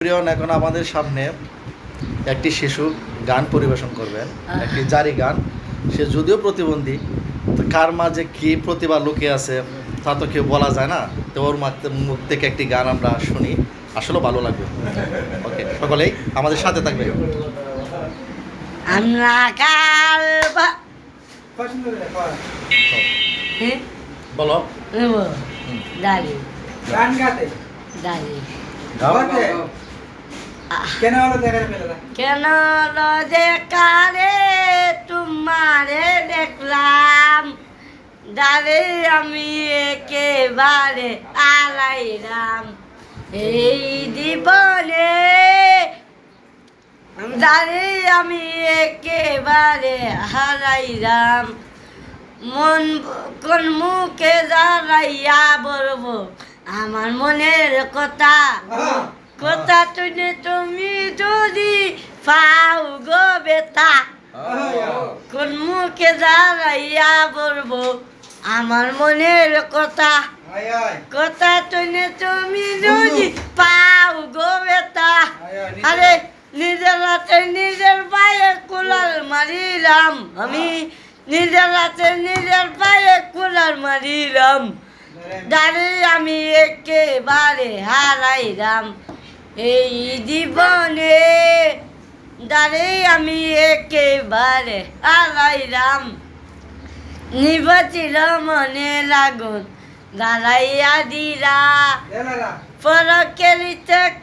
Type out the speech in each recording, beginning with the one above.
প্রিয়ন এখন আমাদের সামনে একটি শিশু গান পরিবেশন করবেন, একটি জারি গান। সে যদিও প্রতিবন্ধী, তো কার মাঝে কি প্রতিভা লুকিয়ে আছে তা তো কেউ বলা যায় না। তো ওর মুখ থেকে একটি গান আমরা শুনি, আসলে ভালো লাগবে। ওকে, সকলেই আমাদের সাথে থাকবে। আমরা কাল বলো। দাঁড়ি গান গাতে দাঁড়ি কেন হলো দেখার পেলে কেন দেখারে তোমারে দেখলাম, দাঁড়ে আমি একেবারে আলাইরাম এই জীবনে, দাঁড়ে আমি একেবারে হারাইরাম। মন কোন মুখে দাঁড়াইয়া বলবো আমার মনের কথা, কথা শুনে তুমি যদি পাও গো বেতা। কোন মুখে দাঁড়াইয়া বলবো আমার মনের কথা, কথা শুনে তুমি যদি পাও গো বেতা। আরে নিজের রাতে নিজের পায়ে কুলার মারিলাম, আমি নিজের রাতে নিজের পায়ে কুলার মারিলাম, দাঁড়ে আমি একেবারে হারাইলাম এই জীবনে, দাঁড়ে আমি একেবারে হারাইলাম। নিবছিল মনে লাগুন দাঁড়াইয়া দিলা, পরকের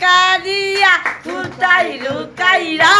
কারিয়া কোথায় লুকাইরা,